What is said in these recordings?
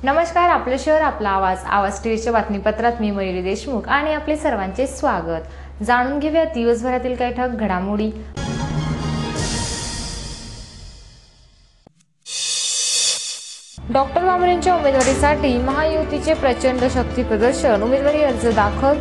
नमस्कार, आपलं शहर आपला आवाज टीव्हीच्या बातमीपत्रात मी मयुरी देशमुख आणि आपले सर्वांचे स्वागत। जाणून घेऊया दिवसभरातील काही ठळक घडामोडी। डॉक्टर भामरेंच्या उमेदवारीसाठी महायुतीचे प्रचंड शक्ती प्रदर्शन, उमेदवारी अर्ज दाखल।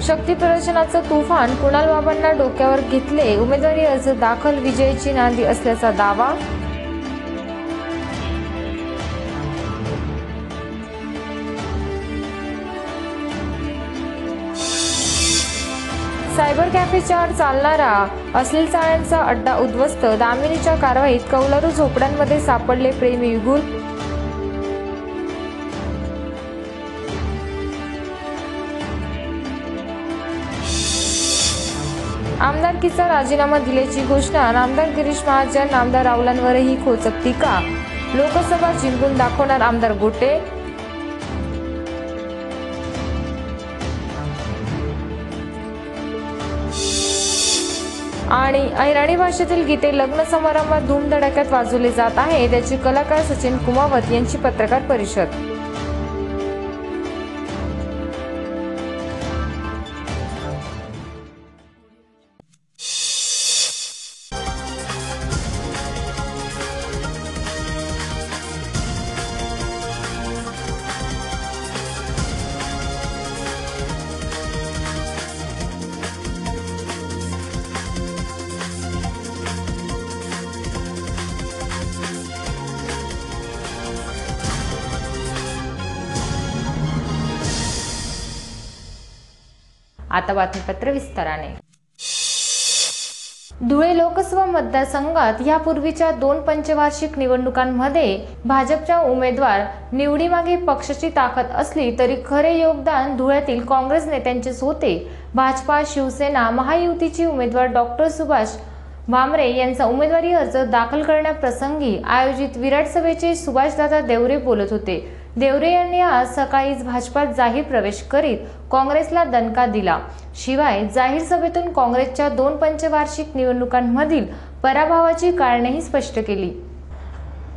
शक्ती प्रदर्शनाचं तुफान, कुणाल बाबांना डोक्यावर घेतले, उमेदवारी अर्ज दाखल, विजयाची नांदी असल्याचा दावा। सायबर कॅफेच्या आड चालणारा अश्लील चाळ्यांचा अड्डा उद्ध्वस्त, दामिनीच्या कारवाईत कौलारू झोपड्यांमध्ये सापडले प्रेमी युगुल। आमदारकीचा राजीनामा दिल्याची घोषणा, नामदार गिरीश महाजन, नामदार रावलांवरही खोचक टीका, लोकसभा जिंकून दाखवणार आमदार गोटे। आणि अहिराणी भाषेतील गीते लग्न समारंभात धूमधडाक्यात वाजवले जात आहे, त्याची कलाकार सचिन कुमावत यांची पत्रकार परिषद। आता बातमीपत्र विस्ताराने। धुळे लोकसभा मतदारसंघात यापूर्वीच्या 2 पंचवार्षिक निवडणुकांमध्ये भाजपच्या उमेदवार निवडीमागे पक्षाची ताकद असली तरी खरे योगदान धुळ्यातील काँग्रेस नेत्यांचेच होते। भाजपा, शिवसेना महायुतीचे उमेदवार डॉक्टर सुभाष भामरे यांचा उमेदवारी अर्ज दाखल करण्याप्रसंगी आयोजित विराट सभेचे सुभाषदादा देवरे बोलत होते। देवरे यांनी आज सकाळीच भाजपात जाहीर प्रवेश करीत काँग्रेसला दणका दिला। शिवाय जाहीर सभेतून काँग्रेसच्या 2 पंचवार्षिक निवडणुकांमधील पराभवाची कारणेही स्पष्ट केली।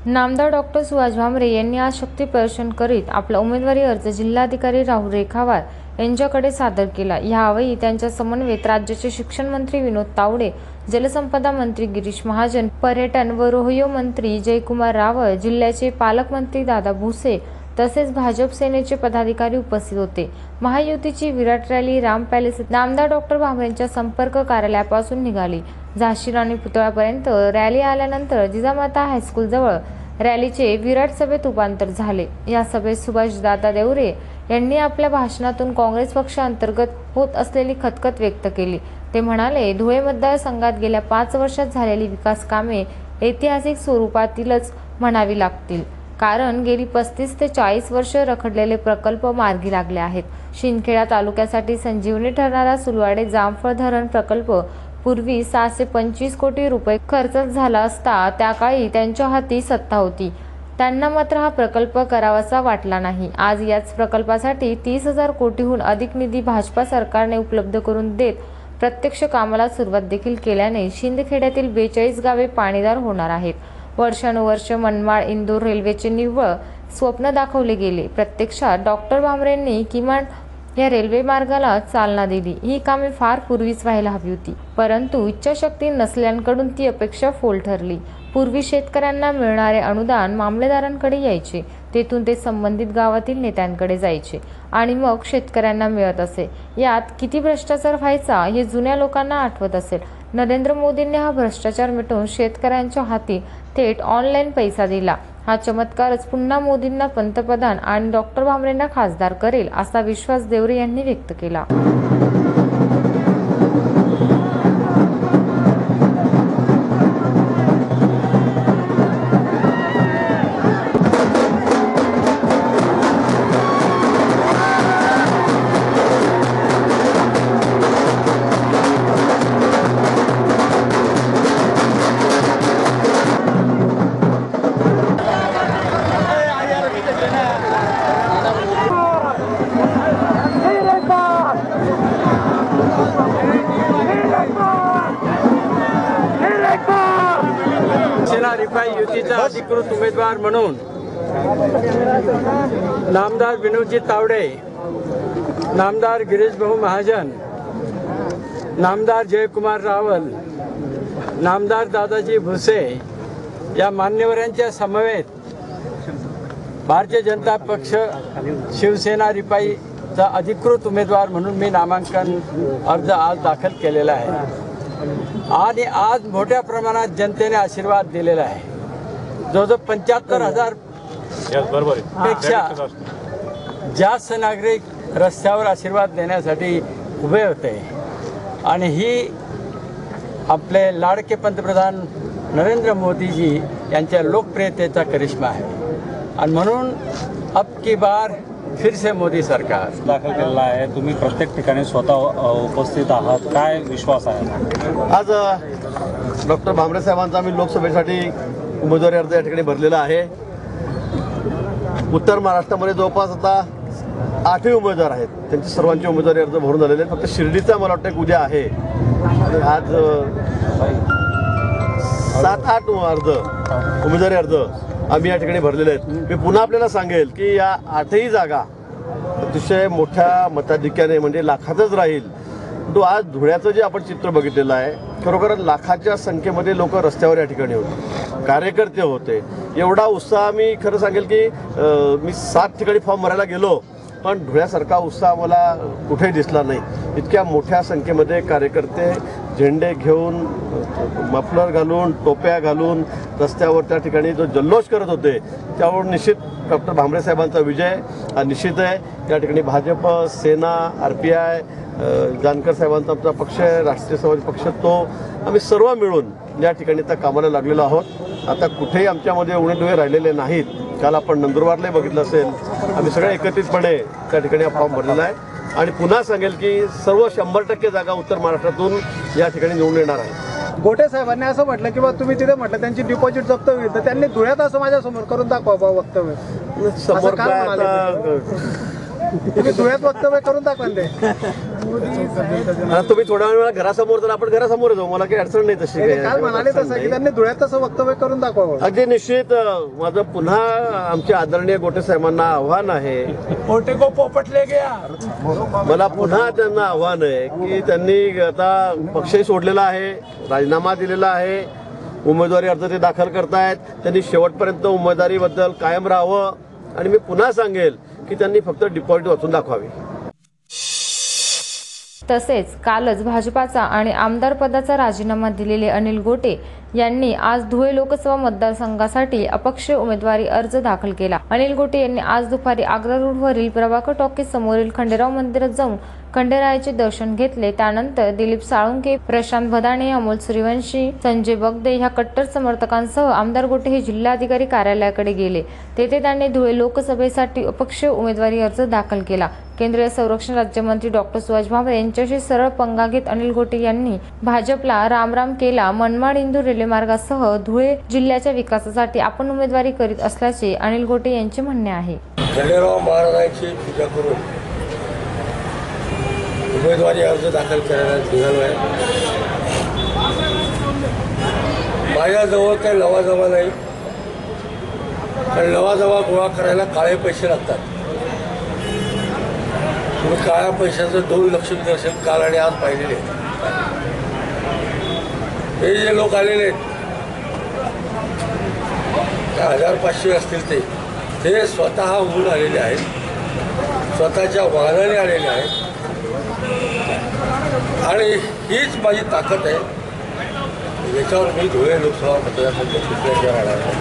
नामदार डॉक्टर सुभाष भामरे यांनी आज शक्ती प्रदर्शन करीत आपला उमेदवारी अर्ज जिल्हाधिकारी राहुल रेखावार यांच्याकडे सादर केला। यावेळी त्यांच्या समन्वयेत राज्याचे शिक्षण मंत्री विनोद तावडे, जलसंपदा मंत्री गिरीश महाजन, पर्यटन व रोहयो मंत्री जयकुमार रावळ, जिल्ह्याचे पालकमंत्री दादा भुसे तसेच भाजप सेनेचे पदाधिकारी उपस्थित होते। महायुतीची विराट रॅली राम पॅलेस नामदार डॉक्टर भामरेंच्या संपर्क कार्यालयापासून निघाली। झाशी राणी पुतळ्यापर्यंत रॅली आल्यानंतर जिजामाता हायस्कूल जवळ रॅलीचे विराट सभेत रूपांतर झाले। या सभेत सुभाषदादा देवरे यांनी आपल्या भाषणातून काँग्रेस पक्षांतर्गत होत असलेली खतखत व्यक्त केली। ते म्हणाले, धुळे मतदारसंघात गेल्या 5 वर्षात झालेली विकास कामे ऐतिहासिक स्वरूपातीलच म्हणावी लागतील, कारण गेली 35 ते 40 वर्ष रखडलेले प्रकल्प मार्गी लागले आहेत। शिंदखेडा तालुक्यासाठी संजीवनी ठरणारा सुलवाडे जामफळ धरण प्रकल्प पूर्वी 625 कोटी रुपये खर्च झाला असता त्या काळी त्यांच्या हाती सत्ता होती, त्यांना मात्र हा प्रकल्प करावासा वाटला नाही। आज याच प्रकल्पासाठी 30,000 कोटीहून अधिक निधी भाजपा सरकारने उपलब्ध करून देत प्रत्यक्ष कामाला सुरुवात देखील केल्याने शिंदखेड्यातील 42 गावे पाणीदार होणार आहेत। वर्षानुवर्ष मनमाड इंदोर रेल्वेचे निव्वळ स्वप्न दाखवले गेले। प्रत्यक्षात डॉक्टर भामरेंनी किमान या रेल्वे मार्गाला चालना दिली। ही कामे फार पूर्वीच व्हायला हवी होती, परंतु इच्छाशक्ती नसल्याकडून ती अपेक्षा फोल ठरली। पूर्वी शेतकऱ्यांना मिळणारे अनुदान मामलेदारांकडे यायचे, तेथून ते संबंधित गावातील नेत्यांकडे जायचे आणि मग शेतकऱ्यांना मिळत असे। यात किती भ्रष्टाचार व्हायचा हे जुन्या लोकांना आठवत असेल। नरेंद्र मोदींनी हा भ्रष्टाचार मिटवून शेतकऱ्यांच्या हाती थेट ऑनलाईन पैसा दिला। हा चमत्कारच पुन्हा मोदींना पंतप्रधान आणि डॉक्टर भामरेंना खासदार करेल असा विश्वास देवरे यांनी व्यक्त केला। महायुतीचा अधिकृत उमेदवार म्हणून नामदार विनोदजी तावडे, नामदार गिरीश भाऊ महाजन, नामदार जयकुमार रावल, नामदार दादाजी भुसे या मान्यवरांच्या समवेत भारतीय जनता पक्ष शिवसेना रिपाईचा अधिकृत उमेदवार म्हणून मी नामांकन अर्ज आज दाखल केलेला आहे आणि आज मोठ्या प्रमाणात जनतेने आशीर्वाद दिलेला आहे. जवळजवळ 75,000 पेक्षा जास्त नागरिक रस्त्यावर आशीर्वाद देण्यासाठी उभे होते आणि ही आपले लाडके पंतप्रधान नरेंद्र मोदीजी यांच्या लोकप्रियतेचा करिश्मा आहे आणि म्हणून अब की बार फिर से मोदी सरकार दाखल केलेला आहे. तुम्ही प्रत्येक ठिकाणी स्वतः उपस्थित आहात, काय विश्वास आहे? आज डॉक्टर भामरे साहेबांचा आम्ही लोकसभेसाठी उमेदवारी अर्ज या ठिकाणी भरलेला आहे. उत्तर महाराष्ट्रामध्ये जवळपास आता 8 उमेदवार आहेत, त्यांचे सर्वांचे उमेदवारी अर्ज भरून झालेले आहेत. फक्त शिर्डीचा मला वाटतं उद्या आहे आणि आज 7-8 उमेदवारी अर्ज आम्ही या ठिकाणी भरलेले आहेत. मी पुन्हा आपल्याला सांगेल की या 8ही जागा अतिशय मोठ्या मताधिक्याने म्हणजे लाखातच राहील. तो आज धुळ्याचं जे आपण चित्र बघितलेलं आहे, खरोखर लाखाच्या संख्येमध्ये लोक रस्त्यावर या ठिकाणी होते, कार्यकर्ते होते. एवढा उत्साह मी खरं सांगेल की मी 7 ठिकाणी फॉर्म भरायला गेलो पण धुळ्यासारखा उत्साह मला कुठेही दिसला नाही. इतक्या मोठ्या संख्येमध्ये कार्यकर्ते झेंडे घेऊन, मफलर घालून, टोप्या घालून रस्त्यावर त्या ठिकाणी जो जल्लोष करत होते त्यावर निश्चित डॉक्टर भामरे साहेबांचा विजय हा निश्चित आहे. त्या ठिकाणी भाजप, सेना, RPI, जानकर साहेबांचा आमचा पक्ष आहे, राष्ट्रीय समाज पक्ष, तो आम्ही सर्व मिळून या ठिकाणी त्या कामाला लागलेलो आहोत. आता कुठेही आमच्यामध्ये उणेदुवे राहिलेले नाहीत. काल आपण नंदुरबारलाही बघितलं असेल, आम्ही सगळे एकत्रितपणे त्या ठिकाणी हा फॉर्म भरलेला आहे आणि पुन्हा सांगेल की सर्व 100% जागा उत्तर महाराष्ट्रातून या ठिकाणी निवडून येणार आहे. गोटे साहेबांनी असं म्हटलं की बा तुम्ही तिथे म्हटलं त्यांची डिपॉझिट जप्त होईल, तर त्यांनी धुळ्यात असं माझ्यासमोर करून दाखवा बा वक्तव्य. समोर काय काय म्हणाले आता तुम्ही धुळ्यात वक्तव्य करून दाखवा ते. आता तुम्ही थोड्या वेळा घरासमोर, तर आपण घरासमोर जाऊ, मला काही अडचण नाही तशी ते काल काही. म्हणाले तसं की त्यांनी धुळ्यात तसं वक्तव्य करून दाखवावं. अगदी निश्चित माझं पुन्हा आमच्या आदरणीय गोटे साहेबांना आव्हान आहे, मला पुन्हा त्यांना आव्हान आहे की त्यांनी आता पक्षही सोडलेला आहे, राजीनामा दिलेला आहे, उमेदवारी अर्ज ते दाखल करतायत. त्यांनी शेवटपर्यंत उमेदवारीबद्दल कायम राहावं आणि मी पुन्हा सांगेल की त्यांनी फक्त डिपॉझिट वाचून दाखवावी. तसेच कालच भाजपाचा आणि आमदार पदाचा राजीनामा दिलेले अनिल गोटे यांनी आज धुळे लोकसभा मतदारसंघासाठी अपक्ष उमेदवारी अर्ज दाखल केला. अनिल गोटे यांनी आज दुपारी आग्रा रोडवरील प्रभाकर टॉकीज समोरील खंडेराव मंदिरात जाऊन खंडेरायाचे दर्शन घेतले. त्यानंतर दिलीप साळुंके, प्रशांत भदाणे, अमोल सूर्यवंशी, संजय बगदे ह्या कट्टर समर्थकांसह आमदार गोटे हे जिल्हाधिकारी कार्यालयाकडे गेले. तेथे त्यांनी धुळे लोकसभेसाठी अपक्ष उमेदवारी अर्ज दाखल केला. केंद्रीय संरक्षण राज्यमंत्री डॉक्टर सुभाष भामरे यांच्याशी सरळ पंगा घेत अनिल गोटे यांनी भाजपला रामराम केला. मनमाड इंदूर रेल्वे मार्गासह धुळे जिल्ह्याच्या विकासासाठी आपण उमेदवारी करीत असल्याचे अनिल गोटे यांचे म्हणणे आहे. खंडेराव महाराजांची पूजा करून उमेदवारी अर्ज दाखल करायला निघालो आहे. माझ्याजवळ काही लवाजमा नाही, कारण लवाजमा गोळा करायला काळे पैसे लागतात. तुम्ही काळ्या पैशाचं 2 लक्ष दर्शन काल आणि आज पाहिलेले आहेत. हे जे लोक आलेले आहेत 1000-500 असतील, ते स्वतःहून आलेले आहेत, स्वतःच्या वाहनाने आलेले आहेत आणि हीच माझी ताकद आहे. याच्यावर मी धुळे लोकसभा मतदारसंघ राहणार आहे.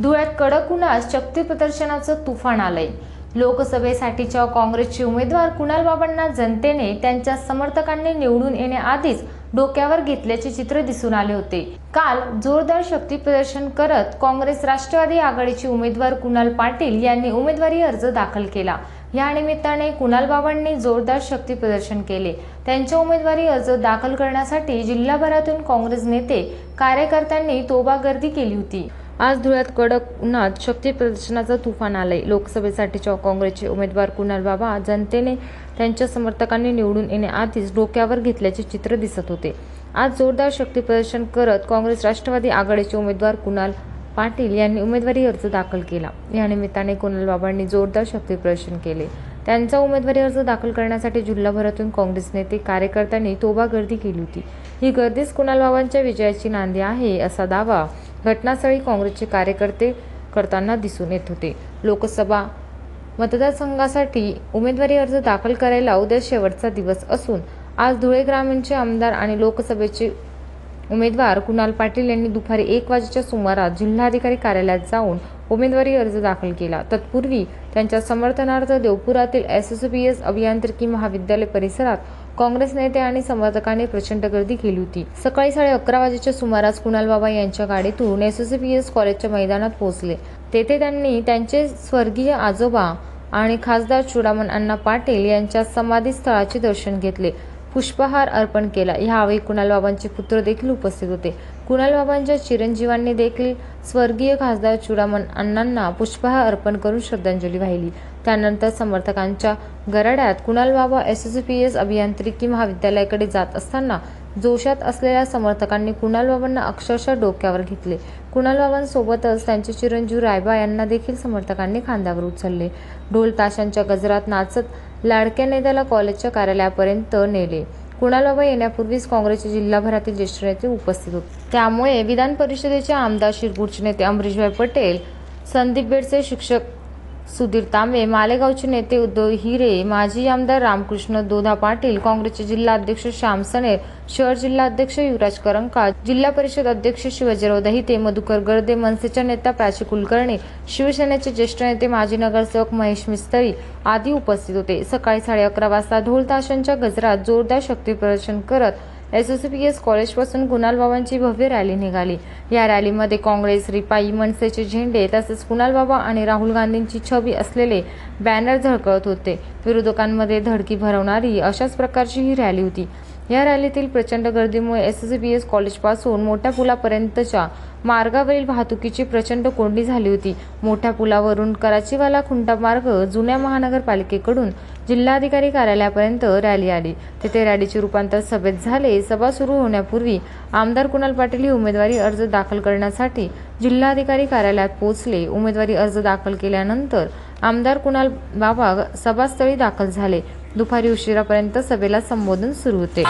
धुळ्यात कडक उन्हात शक्ती प्रदर्शनाचं तुफान आलंय. लोकसभेसाठीच्या काँग्रेसचे उमेदवार कुणाल बाबांना जनतेने त्यांच्या समर्थकांनी निवडून येण्याआधीच डोक्यावर घेतल्याचे चित्र दिसून आले होते. काल जोरदार शक्ती प्रदर्शन करत काँग्रेस राष्ट्रवादी आघाडीचे उमेदवार कुणाल पाटील यांनी उमेदवारी अर्ज दाखल केला. या निमित्ताने कुणाल बाबांनी जोरदार शक्ती प्रदर्शन केले. त्यांच्या उमेदवारी अर्ज दाखल करण्यासाठी जिल्हाभरातून काँग्रेस नेते कार्यकर्त्यांनी तोबा गर्दी केली होती. आज धुळ्यात कडक उन्हात शक्ती प्रदर्शनाचं तुफान आलंय. लोकसभेसाठीच्या काँग्रेसचे उमेदवार कुणाल बाबा जनतेने त्यांच्या समर्थकांनी निवडून येण्याआधीच डोक्यावर घेतल्याचे चित्र दिसत होते. आज जोरदार शक्ती प्रदर्शन करत काँग्रेस राष्ट्रवादी आघाडीचे उमेदवार कुणाल पाटील यांनी उमेदवारी अर्ज दाखल केला। या निमित्ताने कुणाल बाबांनी जोरदार शक्ती प्रदर्शन केले। त्यांचा उमेदवारी अर्ज दाखल करण्यासाठी जिल्हाभरातून काँग्रेस नेते कार्यकर्त्यांनी तोबा गर्दी केली होती। ही गर्दीच कुणाल बाबांच्या विजयाची नांदी आहे असा दावा घटनास्थळी काँग्रेसचे कार्यकर्ते करताना दिसून येत होते। लोकसभा मतदारसंघासाठी उमेदवारी अर्ज दाखल करायला उद्या शेवटचा दिवस असून आज धुळे ग्रामीणचे आमदार आणि लोकसभेचे उमेदवार कुणाल पाटील यांनी दुपारी 1 वाजेच्या सुमारास जिल्हाधिकारी कार्यालयात जाऊन उमेदवारी अर्ज दाखल केला। तत्पूर्वी त्यांच्या समर्थनार्थ देवपुरातील SSBS अभियांत्रिकी महाविद्यालय परिसरात काँग्रेस नेते आणि समर्थकांनी प्रचंड गर्दी केली होती। सकाळी 11:30 वाजेच्या सुमारास कुणाल बाबा यांच्या गाडीतून SSBS कॉलेजच्या मैदानात पोहोचले। तेथे त्यांनी त्यांचे स्वर्गीय आजोबा आणि खासदार चुडामण अण्णा पाटील यांच्या समाधीस्थळाचे दर्शन घेतले, पुष्पहार अर्पण केला। यावेळी कुणाल बाबांचे पुत्र देखील उपस्थित होते। कुणाल बाबांच्या चिरंजीवांनी देखील स्वर्गीय खासदार चुडामण अण्णांना पुष्पहार अर्पण करून श्रद्धांजली वाहिली। त्यानंतर समर्थकांच्या गराड्यात कुणाल बाबा SSBS अभियांत्रिकी महाविद्यालयाकडे जात असताना जोशात असलेल्या समर्थकांनी कुणाल बाबांना अक्षरशः डोक्यावर घेतले। कुणाल बाबांसोबतच त्यांचे चिरंजीव रायबा यांना देखील समर्थकांनी खांद्यावर उचलले। ढोल ताशांच्या गजरात नाचत लाडक्या नेत्याला कॉलेजच्या कार्यालयापर्यंत नेले। कुणाल बाबा येण्यापूर्वीच काँग्रेसचे जिल्हाभरातील ज्येष्ठ नेते उपस्थित होते। त्यामुळे विधान परिषदेचे आमदार शिरपूरचे नेते अमरीशभाई पटेल, संदीप बेडसे शिक्षक सुधीर तांबे, मालेगावचे नेते उद्धव हिरे, माजी आमदार रामकृष्ण दोधा पाटील, काँग्रेसचे जिल्हा अध्यक्ष श्याम सनेर, शहर जिल्हा अध्यक्ष युवराज करंका, जिल्हा परिषद अध्यक्ष शिवाजीराव दहिते, मधुकर गर्दे, मनसेच्या नेत्या प्राची कुलकर्णी, शिवसेनेचे ज्येष्ठ नेते माजी नगरसेवक महेश मिस्त्री आदी उपस्थित होते। सकाळी 11:30 वाजता ढोल ताशांच्या गजरात जोरदार शक्ती प्रदर्शन करत SSBS कॉलेजपासून कुणाल बाबांची भव्य रॅली निघाली। या रॅलीमध्ये काँग्रेस, रिपाई, मनसेचे झेंडे तसेच कुणाल बाबा आणि राहुल गांधींची छबी असलेले बॅनर झळकत होते। विरोधकांमध्ये धडकी भरवणारी अशाच प्रकारची ही रॅली होती। या रॅलीतील प्रचंड गर्दीमुळे SSBS कॉलेजपासून मोठ्या पुलापर्यंतच्या मार्गावरील वाहतुकीची प्रचंड कोंडी झाली होती। मोठ्या पुलावरून कराचीवाला खुंटा मार्ग जुन्या महानगरपालिकेकडून जिल्हाधिकारी कार्यालयापर्यंत रॅली आली। तेथे रॅलीचे रूपांतर सभेत झाले। सभा सुरू होण्यापूर्वी आमदार कुणाल पाटील हे उमेदवारी अर्ज दाखल करण्यासाठी जिल्हाधिकारी कार्यालयात पोहोचले। उमेदवारी अर्ज दाखल केल्यानंतर आमदार कुणाल बाबा सभास्थळी दाखल झाले। दुपारी उशिरापर्यंत सभेला संबोधन सुरू होते।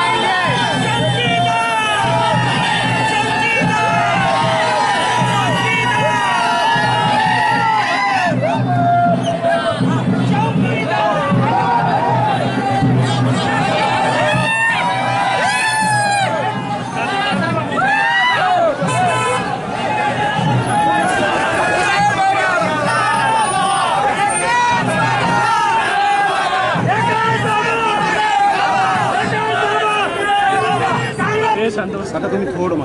आता तुम्ही थोडं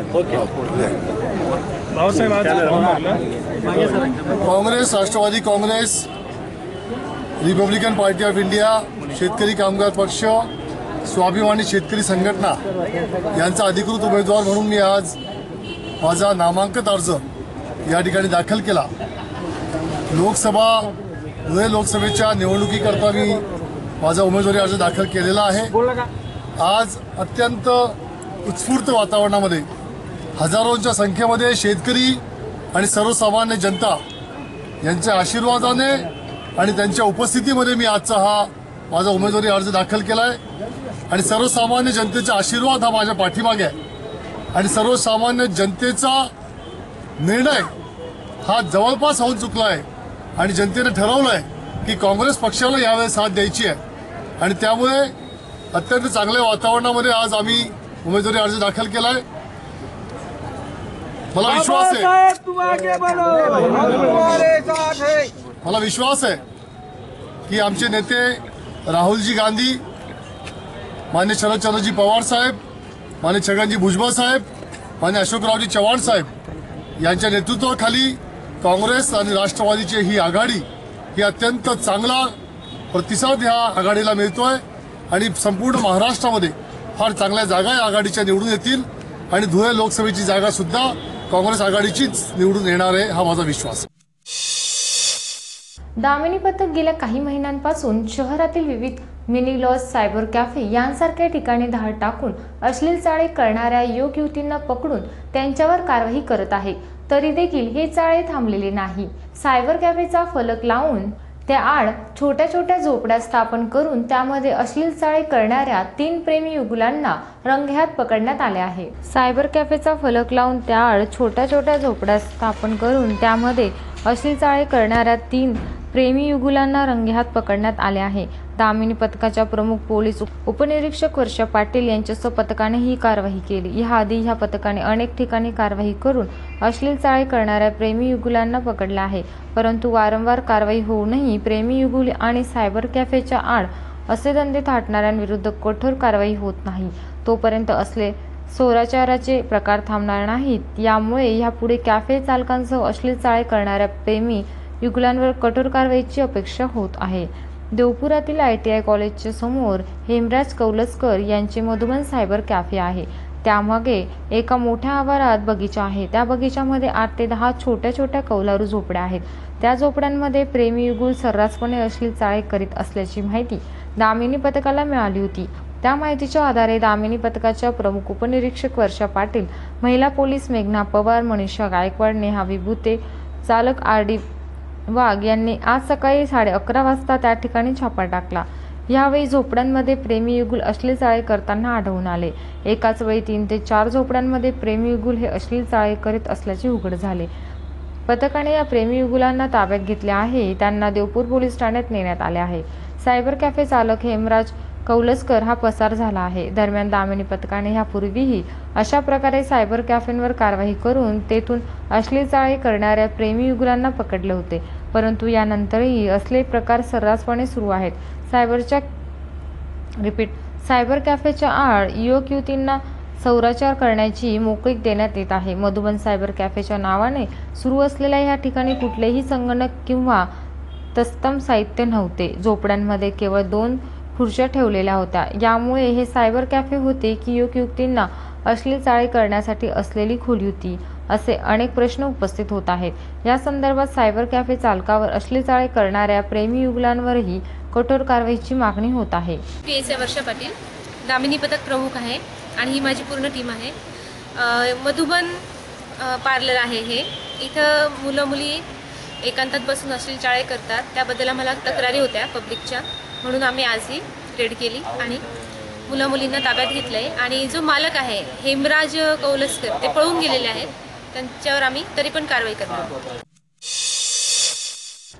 काँग्रेस, राष्ट्रवादी Congress, Republican party of India, Shetkari Kamgar पक्ष, स्वाभिमानी शेतकरी संघटना यांचा अधिकृत उमेदवार म्हणून मी आज माझा नामांकित अर्ज या ठिकाणी दाखल केला। धुळे लोकसभेच्या निवडणुकीकरता मी माझा उमेदवारी अर्ज दाखल केलेला आहे। आज अत्यंत उत्स्फूर्त वातावरणामध्ये हजारोंच्या संख्येमध्ये शेतकरी आणि सर्वसामान्य जनता यांच्या आशीर्वादाने आणि त्यांच्या उपस्थितीमध्ये मी आजचा हा माझा उमेदवारी अर्ज दाखल केला आहे। आणि सर्वसामान्य जनतेचा आशीर्वाद हा माझ्या पाठीमागे आहे आणि सर्वसामान्य जनतेचा निर्णय हा जवळपास होऊन चुकला आहे आणि जनतेने ठरवलं आहे की काँग्रेस पक्षाला यावेळेस साथ द्यायची आहे आणि त्यामुळे अत्यंत चांगल्या वातावरणामध्ये आज आम्ही उमेदवारी अर्ज दाखल केलाय। मला विश्वास आहे की आमचे नेते राहुलजी गांधी, मान्य शरदचंद्रजी पवार साहेब, मान्य छगनजी भुजबळ साहेब, मान्य अशोकरावजी चव्हाण साहेब यांच्या नेतृत्वाखाली काँग्रेस आणि राष्ट्रवादीची ही आघाडी ही अत्यंत चांगला प्रतिसाद ह्या आघाडीला मिळतोय आणि संपूर्ण महाराष्ट्रामध्ये फार चांगल्या जागा या आघाडीच्या निवडून येतील आणि धुळे लोकसभेची जागा सुद्धा काँग्रेस आघाडीचीच निवडून येणार आहे हा माझा विश्वास आहे। दामिनी पथक गेल्या काही महिन्यांपासून शहरातील विविध मिनी लॉज, सायबर कॅफे यांसारख्या ठिकाणी धाड टाकून अश्लील चाळे करणाऱ्या युवक-युवतींना पकडून त्यांच्यावर कारवाई करत आहे. तरी देखील हे चाळे थांबलेले नाही. सायबर कॅफेचा फलक लावून त्या आड छोट्या छोट्या झोपड्या स्थापन करून त्यामध्ये अश्लील चाळे करणाऱ्या 3 प्रेमी युगुलांना रंगेहात पकडण्यात आले आहे. सायबर कॅफेचा फलक लावून त्या आड छोट्या छोट्या झोपड्या स्थापन करून त्यामध्ये अश्लील चाळे करणाऱ्या 3 प्रेमी युगुलांना रंगेहात पकडण्यात आले आहे. दामिनी पथकाच्या प्रमुख पोलीस उपनिरीक्षक वर्षा पाटील यांच्यासह पथकाने ही कारवाई केली. याआधी ह्या पथकाने अनेक ठिकाणी कारवाई करून अश्लील चाळे करणाऱ्या प्रेमी युगुलांना पकडले आहे. परंतु वारंवार कारवाई होऊनही प्रेमी युगुल आणि सायबर कॅफेच्या आड असे धंदे थाटणाऱ्यांविरुद्ध कठोर कारवाई होत नाही. तोपर्यंत असले सोराचाराचे प्रकार थांबणार नाहीत. यामुळे यापुढे कॅफे चालकांसह अश्लील चाळे करणाऱ्या प्रेमी युगुलांवर कठोर कारवाईची अपेक्षा होत आहे. देवपुरातील ITI कॉलेजच्या समोर हेमराज कौलस्कर यांचे मधुबन सायबर कॅफे आहे. त्यामागे एका मोठ्या आवारात बगीचा आहे. त्या बगीच्यामध्ये 8 ते 10 छोट्या छोट्या कौलारू झोपड्या आहेत. त्या झोपड्यांमध्ये प्रेमी युगुल सर्रासपणे अश्लील चाळे करीत असल्याची माहिती दामिनी पथकाला मिळाली होती. त्या माहितीच्या आधारे दामिनी पथकाच्या प्रमुख उपनिरीक्षक वर्षा पाटील, महिला पोलीस मेघना पवार, मनीषा गायकवाड, नेहा विभूते, चालक RD वाघ यांनी आज सकाळी 11:30 वाजता त्या ठिकाणी छापा टाकला. यावेळी झोपड्यांमध्ये प्रेमी युगुल अश्लील चाळे करताना आढळून आले. एकाच वेळी 3 ते 4 झोपड्यांमध्ये प्रेमी युगुल हे अश्लील चाळे करीत असल्याचे उघड झाले. पथकाने या प्रेमी युगुलांना ताब्यात घेतले आहे. त्यांना देवपूर पोलीस ठाण्यात नेण्यात आले आहे. सायबर कॅफे चालक हेमराज कौलस्कर हा पसार झाला आहे. दरम्यान दामिनी पथकाने यापूर्वीही अशा प्रकारे सायबर कॅफेंवर कारवाई करून तेथून अश्लील चाळे करणाऱ्या प्रेमी युगुलांना पकडले होते. परंतु यानंतरही असले प्रकार सर्रासपणे सुरू आहेत. सायबर कॅफेच्या आड युवक-युवतींना सौराचार करण्याची मोकळीक देण्यात येत आहे. मधुबन सायबर कॅफेच्या नावाने सुरू असलेल्या या ठिकाणी कुठलेही संगणक किंवा तत्सम साहित्य नव्हते. झोपड्यांमध्ये केवळ 2 खुर्च्या ठेवलेल्या होत्या. यामुळे हे सायबर कॅफे होते की युवक-युवतींना अश्लील चाळे करण्यासाठी असलेली खोली होती, असे अनेक प्रश्न उपस्थित होत आहेत. या संदर्भात सायबर कॅफे चालकावर अश्लील चाळे करणाऱ्या प्रेमी युगुलांवरही कठोर कारवाईची मागणी होत आहे. PSI वर्षा पाटील, दामिनी पथक प्रमुख आहे आणि ही माझी पूर्ण टीम आहे. मधुबन पार्लर आहे हे. इथं मुलं मुली एकांतात बसून अश्लील चाळे करतात. त्याबद्दल आम्हाला तक्रारी होत्या पब्लिकच्या, म्हणून आम्ही आज ही रेड केली आणि मुला मुलींना ताब्यात घेतलं आहे. आणि जो मालक आहे हेमराज कौलस्कर ते पळून गेलेले आहेत. त्यांच्यावर आम्ही तरी पण कारवाई करणार आहोत.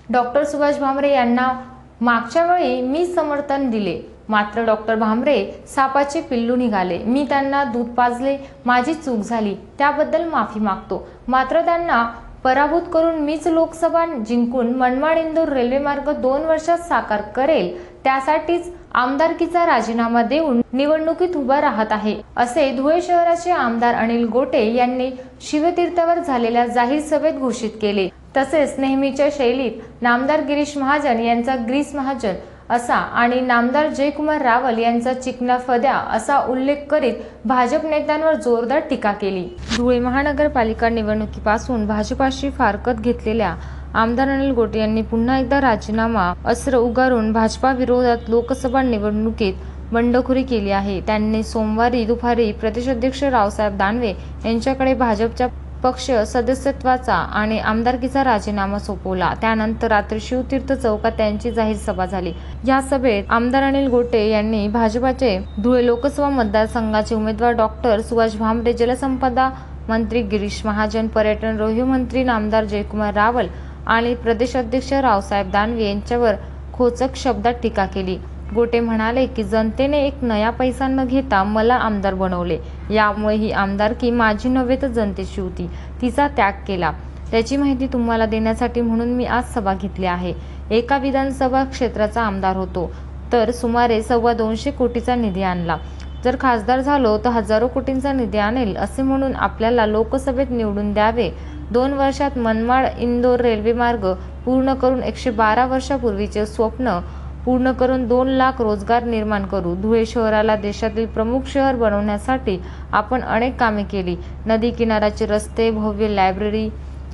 डॉक्टर सुभाष भामरे यांना मागच्या वेळी मी समर्थन दिले, मात्र डॉक्टर भामरे सापाचे पिल्लू निघाले. मी त्यांना दूध पाजले, माझी चूक झाली, त्याबद्दल माफी मागतो. मात्र त्यांना पराभूत करून मीच लोकसभा जिंकून मनमाड-इंदोर रेल्वे मार्ग 2 वर्षात साकार करेल, त्यासाठीच आमदारकीचा राजीनामा देऊन निवडणुकीत उभा राहत आहे, असे धुळे शहराचे आमदार अनिल गोटे यांनी शिवतीर्थावर झालेल्या जाहीर सभेत घोषित केले. तसेच नेहमीच्या शैलीत नामदार गिरीश महाजन यांचा ग्रीस महाजन असा आणि नामदार जयकुमार रावल यांचा चिकना फद्या असा उल्लेख करीत भाजप नेत्यांवर जोरदार टीका केली. धुळे महानगरपालिका निवडणुकीपासून भाजपाशी फारकत घेतलेल्या आमदार अनिल गोटे यांनी पुन्हा एकदा राजीनामा अस्त्र उगारून भाजपा विरोधात लोकसभा निवडणुकीत बंडखोरी केली आहे. त्यांनी सोमवारी दुपारी प्रदेशाध्यक्ष रावसाहेब दानवे यांच्याकडे भाजपच्या पक्ष सदस्यत्वाचा आणि आमदारकीचा राजीनामा सोपवला. त्यानंतर रात्री शिवतीर्थ चौकात त्यांची जाहीर सभा झाली. या सभेत आमदार अनिल गोटे यांनी भाजपाचे धुळे लोकसभा मतदारसंघाचे उमेदवार डॉक्टर सुभाष भामरे, जलसंपदा मंत्री गिरीश महाजन, पर्यटन रोह्य मंत्री नामदार जयकुमार रावल आणि प्रदेशाध्यक्ष रावसाहेब दानवे यांच्यावर खोचक शब्दात टीका केली. गोटे म्हणाले की जनतेने एक नया पैसा न घेता मला आमदार बनवले. यामुळे ही आमदारकी माझी नव्हे तर जनतेची होती. तिचा त्याग केला. त्याची माहिती तुम्हाला देण्यासाठी म्हणून मी आज सभा घेतली आहे. एका विधानसभा क्षेत्राचा आमदार होतो तर सुमारे 225 कोटीचा निधी आणला. जर खासदार झालो तर हजारो कोटींचा निधी आणेल असे म्हणून आपल्याला लोकसभेत निवडून द्यावे. 2 वर्षात मनमाड इंदोर रेल्वे मार्ग पूर्ण करून 112 वर्षापूर्वीचे स्वप्न पूर्ण करून 2 लाख रोजगार निर्माण करू. धुळे शहराला देशातील प्रमुख शहर बनवण्यासाठी आपण अनेक कामे केली. नदी किनाऱ्याचे रस्ते, भव्य लायब्ररी,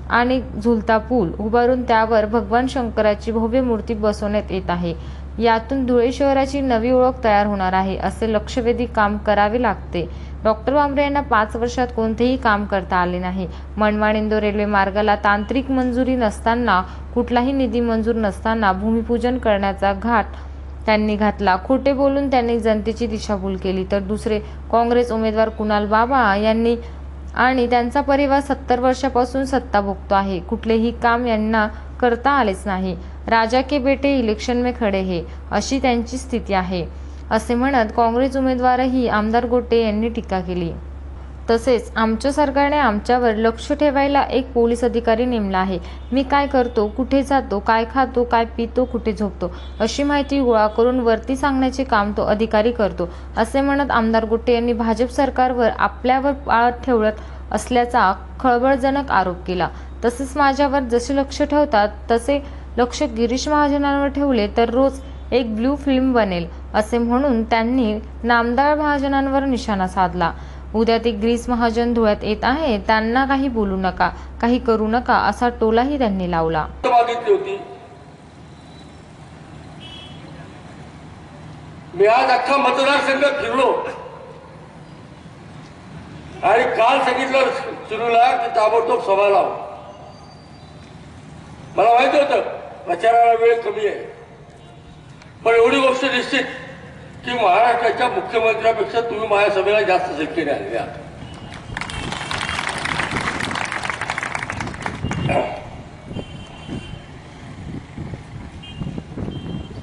आणि झुलता पूल उभारून त्यावर भगवान शंकराची भव्य मूर्ती बसवण्यात येत आहे. यातून धुळे शहराची नवी ओळख तयार होणार आहे. असे लक्षवेधी काम करावे लागते. डॉक्टर भामरे यांना 5 वर्षात कोणतेही काम करता आले नाही. मनमाड इंदोर रेल्वे मार्गाला तांत्रिक मंजुरी नसताना, कुठलाही निधी मंजूर नसताना भूमिपूजन करण्याचा घाट त्यांनी घातला. खोटे बोलून त्यांनी जनतेची दिशाभूल केली. तर दुसरे काँग्रेस उमेदवार कुणाल बाबा यांनी आणि त्यांचा परिवार 70 वर्षापासून सत्ता भोगतो आहे. कुठलेही काम यांना करता आलेच नाही. राजा के बेटे इलेक्शन में खडे है, अशी त्यांची स्थिती आहे, असे म्हणत काँग्रेस उमेदवारही आमदार गोटे यांनी टीका केली. तसेच आमच्या सरकारने आमच्यावर लक्ष ठेवायला एक पोलीस अधिकारी नेमला आहे. मी काय करतो, कुठे जातो, काय खातो, काय पितो, कुठे झोपतो, अशी माहिती गोळा करून वरती सांगण्याचे काम तो अधिकारी करतो, असे म्हणत आमदार गोटे यांनी भाजप सरकारवर आपल्यावर पाळत ठेवत असल्याचा खळबळजनक आरोप केला. तसेच माझ्यावर जसे लक्ष ठेवतात तसे लक्ष गिरीश महाजनांवर ठेवले तर रोज एक ब्लू फिल्म बनेल, असे म्हणून त्यांनी नामदार महाजनांवर निशाणा साधला. उद्या ते गिरीश महाजन धुळ्यात येत आहे, त्यांना काही बोलू नका, काही करू नका, असा टोलाही त्यांनी लावला. मागितली होती. मी आज अख्खा मतदारसंघ फिरलो आणि काल सांगितलं सुरूला की ताबडतोब सभा लाव. मला माहिती होतं प्रचाराला वेळ कमी आहे, पण एवढी गोष्ट निश्चित की महाराष्ट्राच्या मुख्यमंत्र्यापेक्षा तुम्ही माझ्या सभेला जास्त संख्येने आलेले आहात.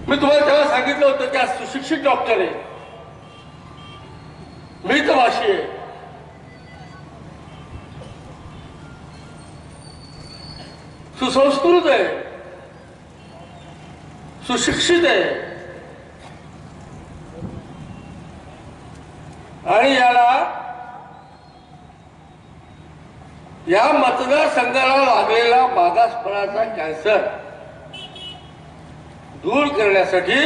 मी तुम्हाला तेव्हा सांगितलं होतं की आज सुशिक्षित डॉक्टर आहे, मी तर भाषी आहे, सुसंस्कृत आहे, सुशिक्षित आहे आणि या मतदारसंघाला लागलेला मागासपणाचा कॅन्सर दूर करण्यासाठी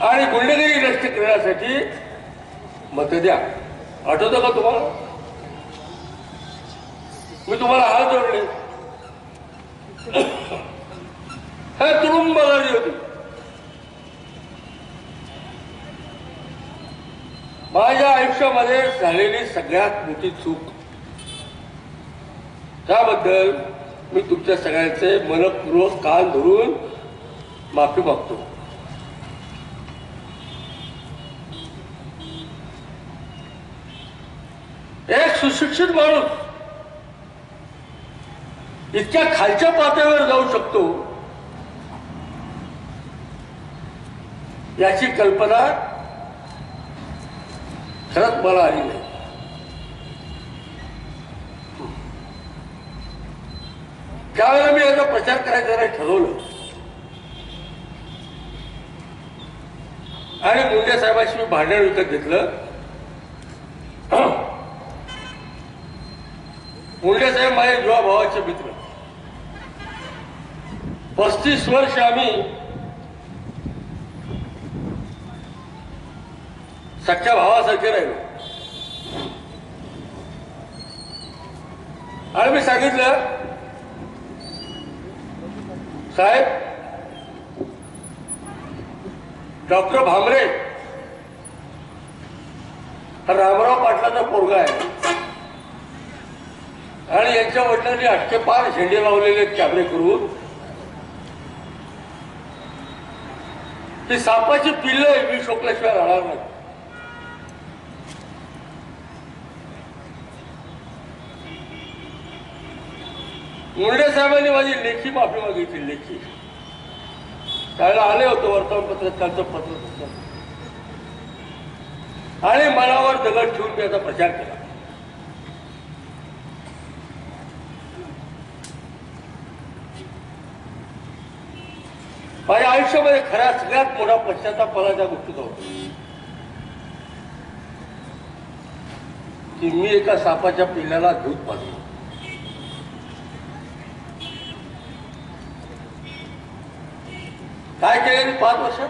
आणि गुंडगिरी नष्ट करण्यासाठी मत द्या. आठवतं का तुम्हाला? मी तुम्हाला हात जोडले, हे तुडुंब झाली होती. माझ्या आयुष्यामध्ये झालेली सगळ्यात मोठी चूक, त्याबद्दल मी तुमच्या सगळ्यांचे मनपूर्वक कान धरून माफी मागतो. एक सुशिक्षित माणूस इतक्या खालच्या पातळीवर जाऊ शकतो याची कल्पना खरंच मला आली नाही. त्यावेळेला मी याचा प्रचार करायचा नाही ठरवलं आणि मुंडे साहेबांशी मी भांडण विकत घेतलं. मुंडे साहेब माझे युवा भावाचे मित्र, 35 वर्ष आम्ही सख्या भावासारखे राहिलो. आणि मी सांगितलं, साहेब डॉक्टर भामरे हा रामराव पाटलाचा पोरगा आहे आणि यांच्या वडिलांनी अटके पार झेंडे लावलेले कॅबरे करून ती सापाची पिल्ल मी शोकल्याशिवाय राहणार नाही. मुंडे साहेबांनी माझी लेखी माफी मागितली. लेखी त्याला आले होतं वर्तमानपत्रात, त्यांचं पत्र आणि मनावर दगड ठेवून त्याचा प्रचार केला. माझ्या आयुष्यामध्ये खऱ्या सगळ्यात मोठा पश्चाताप मला त्या गोष्टीचा होता की मी एका सापाच्या पिल्ल्याला दूध पाजलं. काय केलं 5 वर्षात?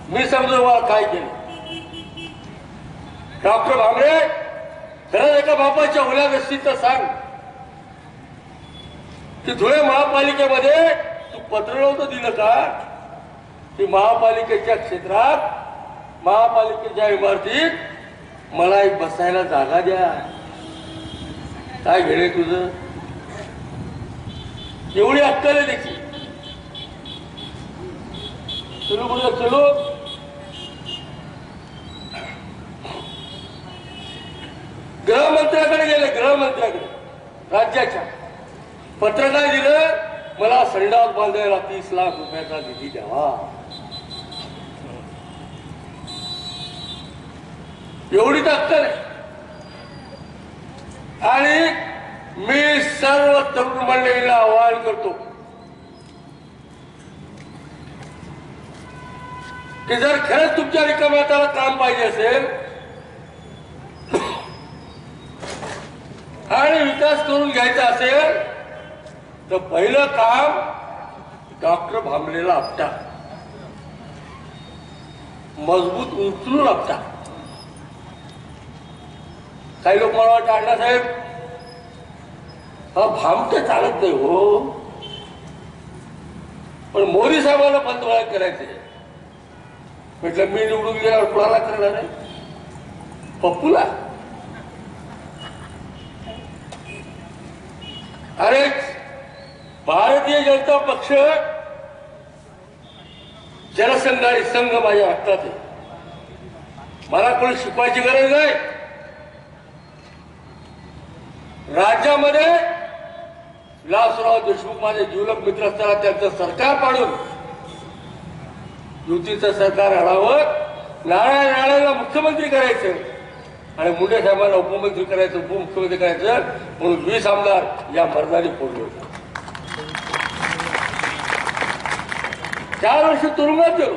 मी समजू मला काय केलं. डॉक्टर भामरे खरंच एका बापाच्या ओल्यात असतील तर सांग की धुळे महापालिकेमध्ये तू पत्र नव्हतं दिलं का की महापालिकेच्या क्षेत्रात महापालिकेच्या इमारतीत मला एक बसायला जागा द्या. काय घेणे तुझं? एवढी अक्कल आहे त्याची. चलो बोला चलो. गृहमंत्र्याकडे गेले, गृहमंत्र्याकडे राज्याच्या. पत्र काय दिलं? मला संडास बांधायला 30 लाख रुपयाचा निधी द्यावा. एवढीच अक्कल आहे. आणि मी सर्व तरुण मंडळीला आवाहन करतो की जर खरंच तुमच्या रिकाम्या हाताला काम पाहिजे असेल आणि विकास करून घ्यायचा असेल तर पहिलं काम डॉक्टर भांबलेला आपटा, मजबूत उचलून आपटा. काही लोक मला वाटतं अण्णासाहेब हा भामटे चालत नाही हो, पण मोदी साहेबांना पंतप्रधान करायचे. म्हटलं मी निवडून गेल्यावर कोणाला करणार आहे? पप्पूला. अरे भारतीय जनता पक्ष जनसंघ आणि संघ माझ्या हातात आहे. मला कोणी शिकवायची गरज नाही. राज्यामध्ये विलासराव देशमुख माझे जीवलग मित्र असताना त्यांचं सरकार पाडून युतीचं सरकार आणावं, नारायणला मुख्यमंत्री करायचं आणि मुंडे साहेबांना उपमुख्यमंत्री करायचं, उपमुख्यमंत्री करायचं म्हणून 20 आमदार या मर्दाने फोडले होते. 4 वर्ष तुरुंगात गेलो.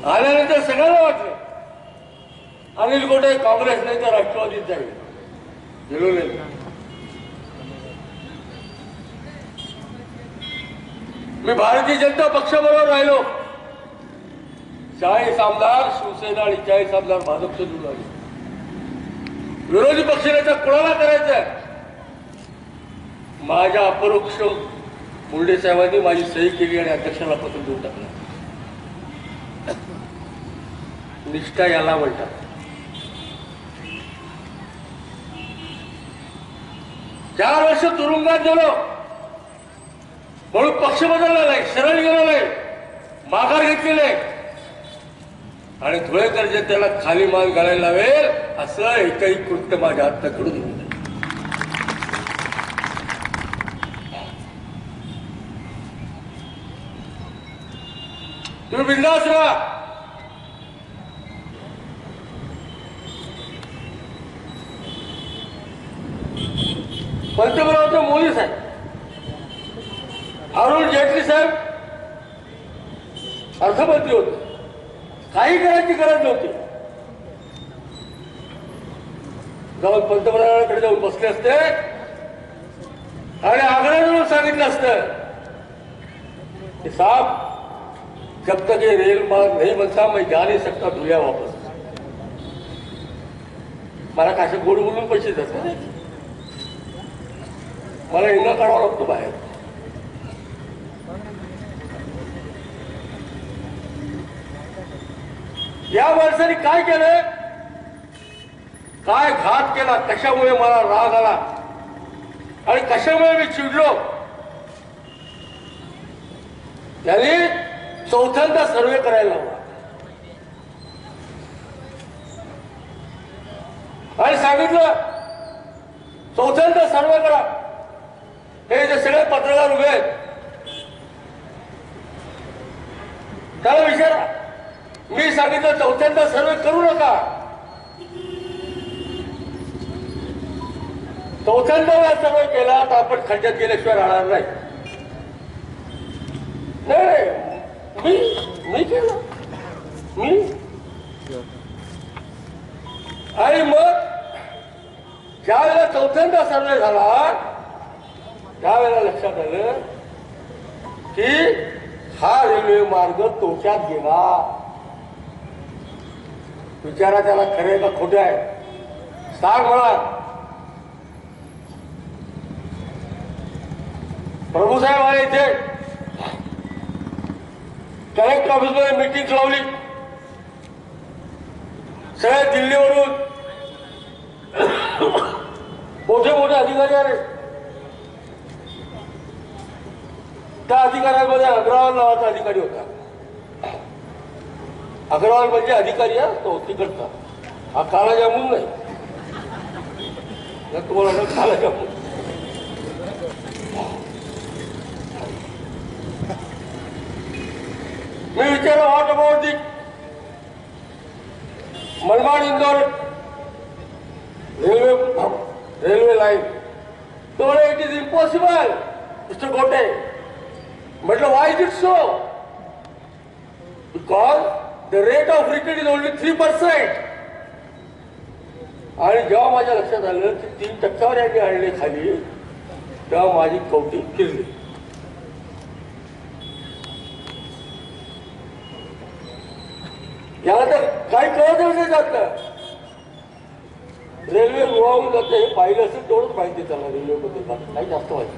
आल्यानंतर सगळ्यांना वाटलं अनिल गोटे काँग्रेस नाही तर राष्ट्रवादीत जाईल. गेलो नाही. मी भारतीय जनता पक्षाबरोबर राहिलो. 40 आमदार शिवसेना आणि 40 आमदार भाजपचे निवडून आले. विरोधी पक्षनेता कोणाला करायचंय? माझ्या अपरोक्ष मुंडे साहेबांनी माझी सही केली आणि अध्यक्षाला पत्र देऊन टाकलं. निष्ठा याला म्हणतात. 4 वर्ष तुरुंगात गेलो म्हणून पक्ष बदलला नाही, सरळ गेलो नाही, माघार घेतली नाही आणि धुळेकर जे त्याला खाली मान घालायला लावेल असं एकही कृत्य माझ्या हातात घडू देऊ नये. तुम्ही बिंदास राहा. पंतप्रधान होते मोदी साहेब, अरुण जेटली साहेब अर्थमंत्री होते. काही करायची गरज नव्हती. जाऊन पंतप्रधानांकडे जाऊन बसले असते आणि आग्रह सांगितलं असतं की साहब जब तक ये रेल मार्ग नहीं बनता मैं जा नहीं सकता धुलिया वापस. मला काय गोड बोलून पैसे देतात. मला हिंगा काढावा लागतो बाहेर. या माणसाने काय केलं, काय घात केला, कशामुळे मला राग आला आणि कशामुळे मी चिडलो. त्यांनी चौथ्यांदा सर्वे करायला लावला आणि सांगितलं चौथ्यांदा सर्वे करा. हे जे सगळे पत्रकार उभे आहेत त्याला विचारा. मी सांगितलं चौथ्यांदा सर्वे करू नका. चौथ्यांदा वेळा सर्वे केला तर आपण खड्ड्यात गेल्याशिवाय राहणार नाही. नाही मी केलं मी. आणि मग ज्या वेळेला चौथ्यांदा सर्वे झाला त्यावेळेला लक्षात आलं की हा रेल्वे मार्ग तोट्यात गेला. विचारा त्याला खरं आहे का खोटं आहे, सांग मला. प्रभूसाहेब आले इथे, कलेक्टर ऑफिसमध्ये मीटिंग लावली, सगळ्या दिल्लीवरून मोठे मोठे अधिकारी आले. त्या अधिकाऱ्यांमध्ये अग्रवाल नावाचा अधिकारी होता. अग्रवाल म्हणजे अधिकारी आहे तो तिकडचा, हा काला जामून नाही, तुम्हाला काला जामून. मी विचारलं what about the Manmad Indore railway line. तो म्हणे इट इज इम्पॉसिबल मिस्टर गोटे. म्हटलं Y is it so? Because the rate of return is only 3%. आणि जेव्हा माझ्या लक्षात आलं की 3% यांनी आणले खाली, तेव्हा माझी कवटी फिरली. याला तर काही कळतच नाही जातं. रेल्वे रुळावून जाते हे पाहिलं असेल तेवढंच माहिती त्याला रेल्वेबद्दल, बाकी काही जास्त माहिती.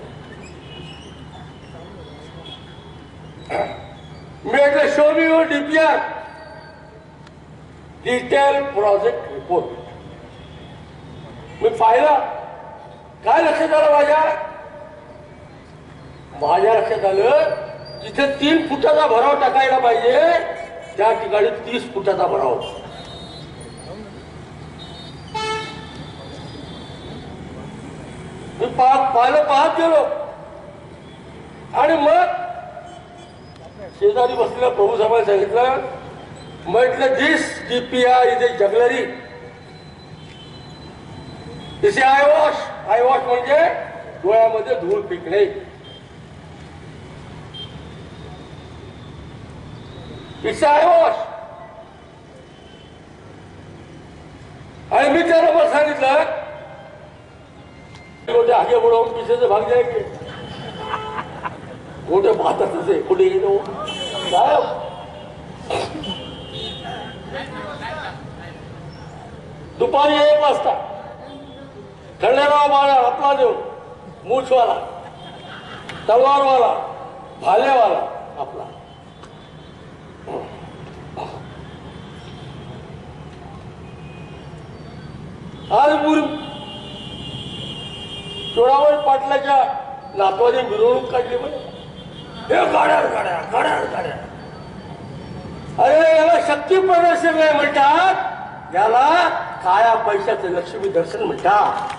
मी म्हटलं show me your DPR, detail project report. मी पाहिलं, काय लक्षात आलं माझ्या लक्षात आलं जिथे 3 फुटाचा भराव टाकायला पाहिजे त्या ठिकाणी 30 फुटाचा भराव. मी पाहत गेलो आणि मग शेजारी बसलेल्या प्रभूसाहेबांनी सांगितलं, म्हटलं दिस DPR is a jugglery. This I wash म्हणजे डोळ्यामध्ये धूळ पिकणे. It's I wash. आणि मी त्याला मला सांगितलं मोठे आगे बुडवून पीछे से भाग जाएंगे. मोठे भातातच आहे कुठे गेलो साहेब. दुपारी 1 वाजता खंडेराव बाळा आपला देव, मूछवाला, तलवारवाला, भालेवाला आपला. आज चोळावळ पाटलाच्या नातवाने मिरवणूक काढली म्हणे. हे गाड्या गाड्या गाड्या गाड्या. अरे याला शक्ती प्रदर्शन नाही म्हणतात, याला काळ्या पैशाचं लक्ष्मी दर्शन म्हणतात.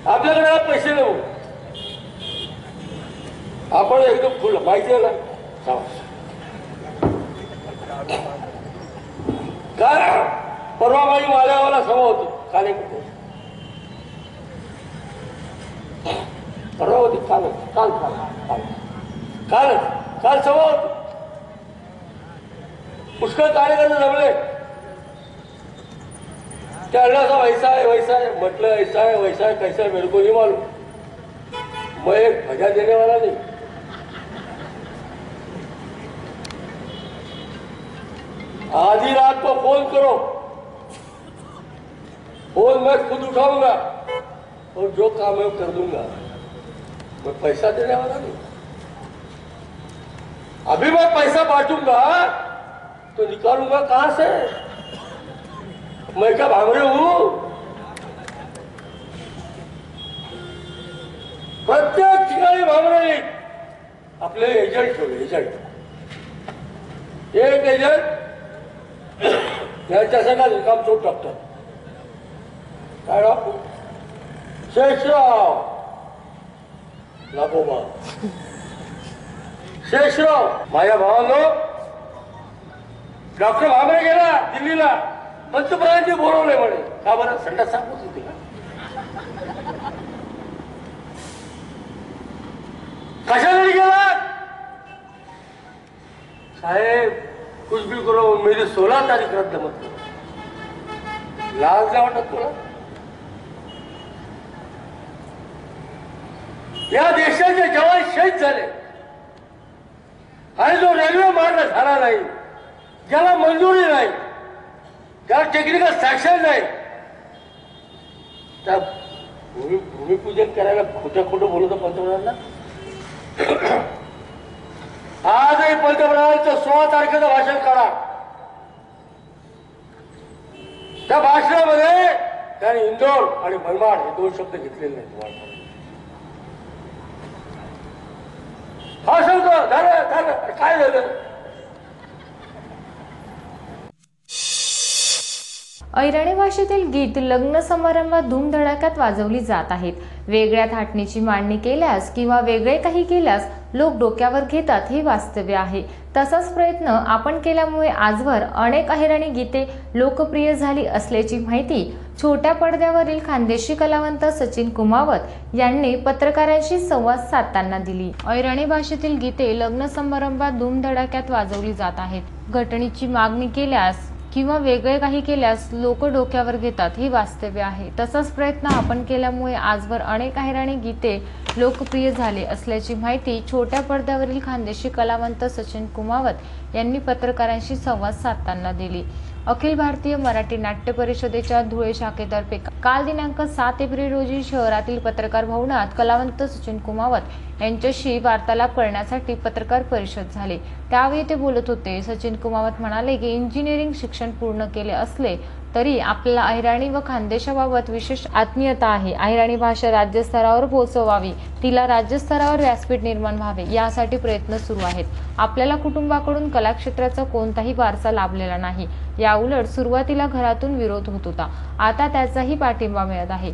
आपल्याकडे पैसे नको, आपण एकदम फुल माहिती आहे ना. काय परवा माझी माझ्यावाला सभा होती काले, परवा होती काल काल काल काल काल सभा होती. पुष्कळ कार्यकर्ते जमले. त्या अण्णाचा वैसा है म्हटलं, ऐसा है वैसा है कैसा है मेरे को नहीं मालूम, मैं एक भजा देने वाला नहीं. आधी रात को फोन करो, फोन मैं खुद उठाऊंगा और जो काम है वो कर दूंगा. मैं पैसा देने वाला नहीं. अभी मैं पैसा बांटूंगा तो निकालूंगा कहां से? मैं क्या भांगड़े हूं? प्रत्येक ठिकाणी भांगड़े आपले एजंट ठेवले. एक एजंट यांच्या सगळ्या रिकाम चोट टाकतात. काय राव? शेषराव नागोबा. शेषराव माझ्या भावानं डॉक्टर भांगरे गेला दिल्लीला, पंतप्रधानांनी बोलवलंय म्हणे. का बरं? संडास साफच होती का? कशासाठी गेला साहेब? कुछ भी करो, मेरी 16 तारीख रद्द मत करो. लाज नाही वाटत तुला? या देशाचे जवान शहीद झाले, आणि जो रेल्वे मार्ग झाला नाही, ज्याला मंजुरी नाही, ज्याला टेक्निकल सॅक्शन नाही, त्या भूमिपूजन करायला खोटं बोलतो पंतप्रधानांना. आजही पंतप्रधानांचं 16 तारखेचं भाषण काढा. त्या भाषणामध्ये त्यांनी इंदोर आणि मनमाड हे 2 शब्द घेतलेले नाहीत. भाषण झालं काय झालं? ऐराणी भाषेतील गीत लग्न समारंभात धूमधडाक्यात वाजवली जात आहेत. वेगळ्या थाटणीची मांडणी केल्यास किंवा वेगळे काही केल्यास लोक डोक्यावर घेतात हे वास्तव्य आहे. तसाच प्रयत्न आपण केल्यामुळे आजवर अनेक अहिराणी गीते लोकप्रिय झाली असल्याची माहिती छोट्या पडद्यावरील खानदेशी कलावंत सचिन कुमावत यांनी पत्रकारांशी संवाद साधताना दिली. ऐराणी भाषेतील गीते लग्न समारंभात धूमधडाक्यात वाजवली जात आहेत. घटनेची मागणी केल्यास किंवा वेगळे काही केल्यास लोक डोक्यावर घेतात हे वास्तव्य आहे. तसाच प्रयत्न आपण केल्यामुळे आजवर अनेक अहिराणी गीते लोकप्रिय झाले असल्याची माहिती छोट्या पडद्यावरील खानदेशी कलावंत सचिन कुमावत यांनी पत्रकारांशी संवाद साधताना दिली. अखिल भारतीय मराठी नाट्य परिषदेच्या धुळे शाखेतर्फे काल दिनांक 7 एप्रिल रोजी शहरातील पत्रकार भवनात कलावंत सचिन कुमावत यांच्याशी वार्तालाप करण्यासाठी पत्रकार परिषद झाली. त्यावेळी ते बोलत होते. सचिन कुमावत म्हणाले की इंजिनिअरिंग शिक्षण पूर्ण केले असले तरी आपल्याला अहिराणी व खानदेशाबाबत विशेष आत्मीयता आहे. अहिराणी भाषा राज्यस्तरावर पोहोचवावी, तिला राज्यस्तरावर व्यासपीठ निर्माण व्हावे यासाठी प्रयत्न सुरू आहेत. आपल्याला कुटुंबाकडून कलाक्षेत्राचा कोणताही वारसा लाभलेला नाही. याउलट सुरुवातीला घरातून विरोध होत होता, आता त्याचाही पाठिंबा मिळत आहे.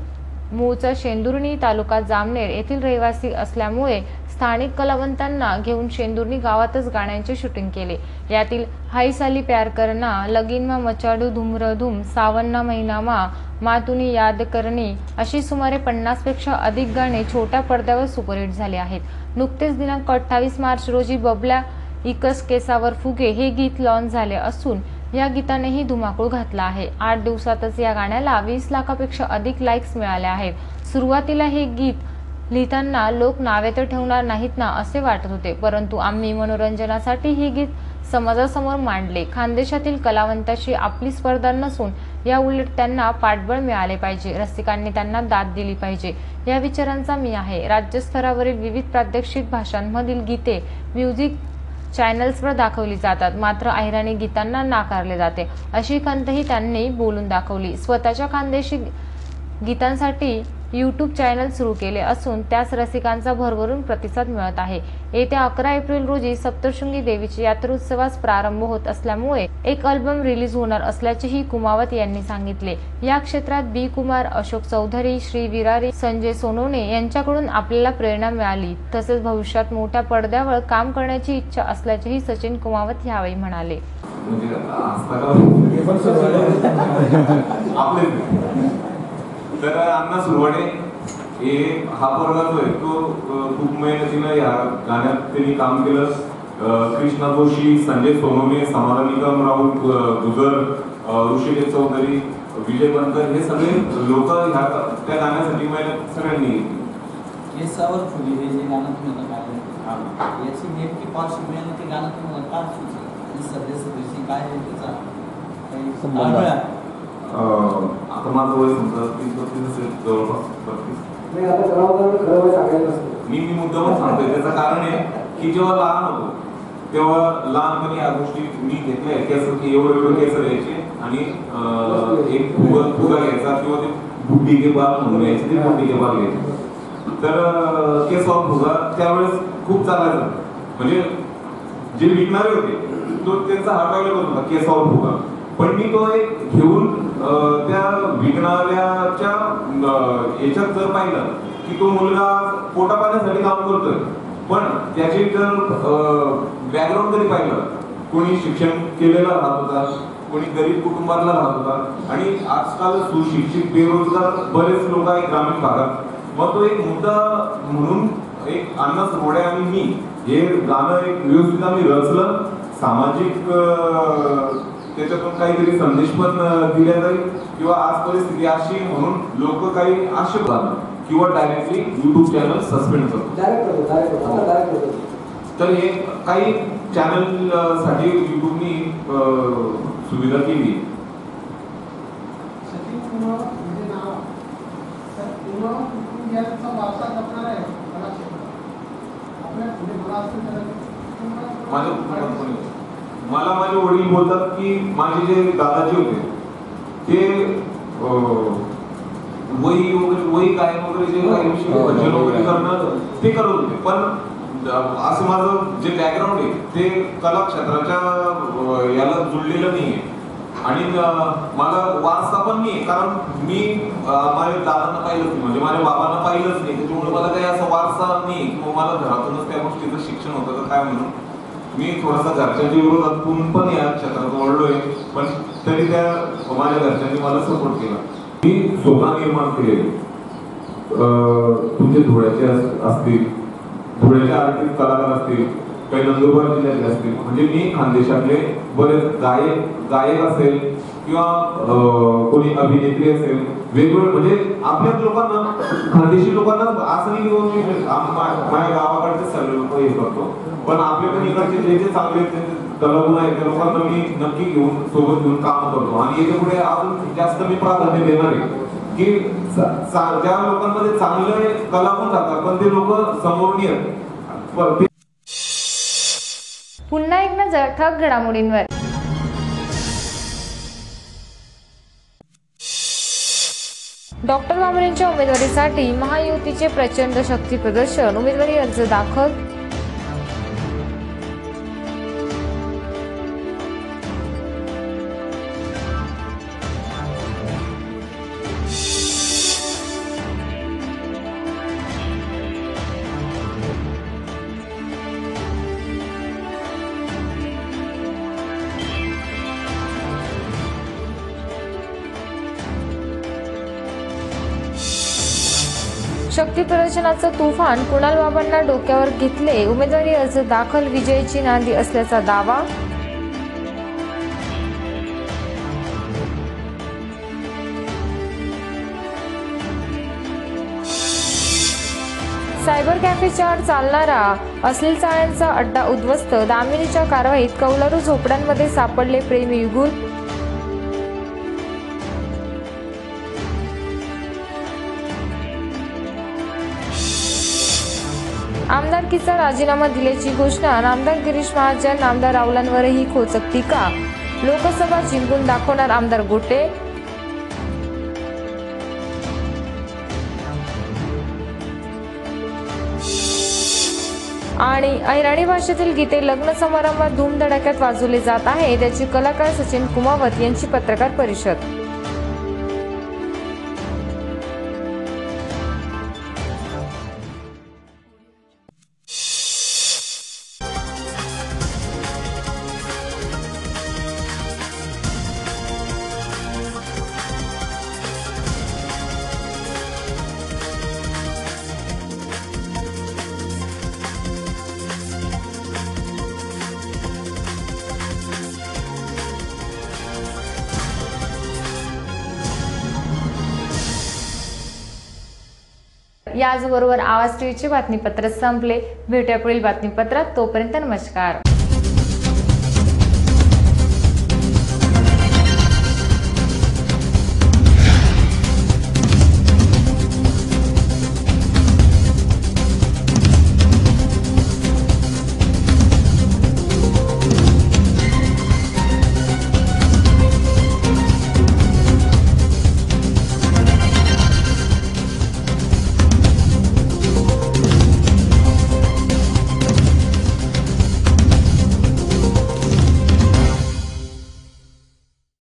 मूळचा शेंदुर्णी तालुका जामनेर येथील रहिवासी असल्यामुळे स्थानिक कलावंतांना घेऊन शेंदुर्णी गावातच गाण्यांचे शूटिंग केले. यातील हाई साली प्यार करना, लगीन मा मचाडू धूम्रधूम, सावन्ना महिनामा, मातुनी याद करणी अशी सुमारे 50 पेक्षा अधिक गाणे छोट्या पडद्यावर सुपरहिट झाले आहेत. नुकतेच दिनांक 28 मार्च रोजी बबल्या इकस केसावर फुगे हे गीत लॉन्च झाले असून या गीतानेही धुमाकूळ घातला आहे. 8 दिवसातच या गाण्याला 20 लाखापेक्षा अधिक लाईक्स मिळाले आहेत. सुरुवातीला हे गीत लिहिताना लोक नावे तर ठेवणार नाहीत ना असे वाटत होते, परंतु आम्ही मनोरंजनासाठी हे गीत समाजासमोर मांडले. खानदेशातील कलावंताशी आपली स्पर्धा नसून या उलट त्यांना पाठबळ मिळाले पाहिजे, रसिकांनी त्यांना दाद दिली पाहिजे या विचारांचा मी आहे. राज्यस्तरावरील विविध प्रादेशिक भाषांमधील गीते म्युझिक चॅनल्सवर दाखवली जातात, मात्र अहिराणी गीतांना नाकारले जाते अशी खंतही त्यांनी बोलून दाखवली. स्वतःच्या खानदेशी गीतांसाठी यूट्यूब चॅनल सुरू केले असून त्यास रसिकांचा भरभरून प्रतिसाद मिळत आहे. येत्या 11 एप्रिल रोजी सप्तशृंगी देवीच्या यात्रोत्सवास प्रारंभ होत असल्यामुळे एक अल्बम रिलीज होणार असल्याचेही कुमावत यांनी सांगितले. या क्षेत्रात बी कुमार, अशोक चौधरी, श्री विरारी, संजय सोनवणे यांच्याकडून आपल्याला प्रेरणा मिळाली. तसेच भविष्यात मोठ्या पडद्यावर काम करण्याची इच्छा असल्याचेही सचिन कुमावत यावेळी म्हणाले. तर अण्णा सुरवाडे हे हा पोरगा जो आहे तो खूप मेहनतीनं या गाण्यात त्यांनी काम केलं. कृष्णा जोशी, संजय सोनवणे, समाधान निकम, राहुल गुजर, ऋषिकेश चौधरी, विजय बनकर हे सगळे लोक ह्या त्या गाण्यासाठी मेहनत सगळ्यांनी हे सावर फुले हे जे गाणं तुम्ही गायलं याची नेमकी पार्श्वभूमी ते गाणं तुम्हाला का सुचलं? सध्याची काय आहे त्याचा काही आता माझं वय समजा 30-32 जवळपास 32. मी मुद्दामच सांगतोय. त्याचं कारण आहे की जेव्हा लहान होतो तेव्हा लहानपणी या गोष्टी मी घेतल्या. केसर की एवढं केसर यायचे आणि एक फुगा घ्यायचा किंवा ते बुड्डी के बाल म्हणून यायचे, ते बुड्डी के बाल घ्यायचे. तर केसर फुगा त्यावेळेस खूप चालायचा. म्हणजे जे विकणारे होते तो त्यांचा हात अवेलेबल होता केसावर फुगा. पण मी तो एक घेऊन त्या विकणाऱ्याच्या याच्यात जर पाहिलं की तो मुलगा पोटा पाण्यासाठी काम करतोय, पण त्याची जर बॅकग्राऊंड जरी पाहिलं, कोणी शिक्षण केलेला राहत होता, कोणी गरीब कुटुंबातला राहत होता आणि आजकाल सुशिक्षित बेरोजगार बरेच लोक आहेत ग्रामीण भागात. मग तो एक मुद्दा म्हणून एक अण्णा सुरवडे आणि मी हे गाणं एक व्यवस्थित आम्ही रचलं. सामाजिक त्याच्यातून काहीतरी संदेश पण दिला जाईल किंवा आज परिस्थिती अशी म्हणून लोक काही आक्षेप झाला किंवा डायरेक्टली युट्यूब चॅनल सस्पेंड करतो. तर हे काही चॅनल साठी युट्यूबनी सुविधा केली. मला माझे वडील बोलतात की माझे जे दादाजी होते ते वही गायन वगैरे जे काही भजन वगैरे करणं ते करत होते. पण असं माझं जे बॅकग्राऊंड आहे ते कला क्षेत्राच्या याला जुळलेलं नाहीये आणि मला वारसा पण नाही, कारण मी माझ्या दादांना पाहिलंच नाही, म्हणजे माझ्या बाबांना पाहिलंच नाही. त्याच्यामुळे मला काही असा वारसा नाही किंवा मला घरातूनच त्या गोष्टीचं शिक्षण होतं का काय म्हणून मी थोडासा घरच्यांच्या विरोधातून पण या क्षेत्रात वळलोय. पण तरी त्या माझ्या घरच्यांनी मला सपोर्ट केला. मी स्वतः निर्माण केलेले तुमचे धुळ्याचे असतील, धुळ्याचे आर्टिस्ट कलाकार असतील, काही नंदुरबार जिल्ह्यातले असतील, म्हणजे मी खानदेशातले बरेच गायक असेल किंवा कोणी अभिनेत्री असेल, वेगवेगळे म्हणजे आपल्याच लोकांना, खानदेशी लोकांना असं नाही घेऊन माझ्या गावाकडचे सगळे लोक हे करतो, पण आपल्या पण इकडचे जे जे चांगले कलागुण आहेत त्या लोकांना मी नक्की घेऊन सोबत घेऊन काम करतो. आणि याच्या पुढे अजून जास्त मी प्राधान्य देणार आहे की ज्या लोकांमध्ये चांगले कलागुण राहतात पण ते लोक समोर येत. पुन्हा एक नजर ठळक घडामोडींवर. डॉक्टर बांबरेंच्या उमेदवारीसाठी महायुतीचे प्रचंड शक्ती प्रदर्शन, उमेदवारी अर्ज दाखल. शक्ती प्रदर्शनाचं तुफान, कुणाल बाबांना डोक्यावर घेतले, उमेदवारी अर्ज दाखल, विजयाची नांदी असल्याचा दावा. सायबर कॅफेच्या आड चालणारा अश्लील चाळ्यांचा अड्डा उद्ध्वस्त, दामिनीच्या कारवाईत कौलारू झोपड्यांमध्ये सापडले प्रेमी युगुल. आमदारकीचा राजीनामा दिल्याची घोषणा, नामदार गिरीश महाजन, नामदार रावलांवरही खोचक टीका, लोकसभा जिंकून दाखवणार आमदार गोटे. आणि अहिराणी भाषेतील गीते लग्न समारंभात धूमधडाक्यात वाजवले जात आहे, त्याची कलाकार सचिन कुमावत यांची पत्रकार परिषद. याचबरोबर आवाज टीव्हीचे बातमीपत्र संपले. भेटूया पुढील बातमीपत्रात. तोपर्यंत नमस्कार.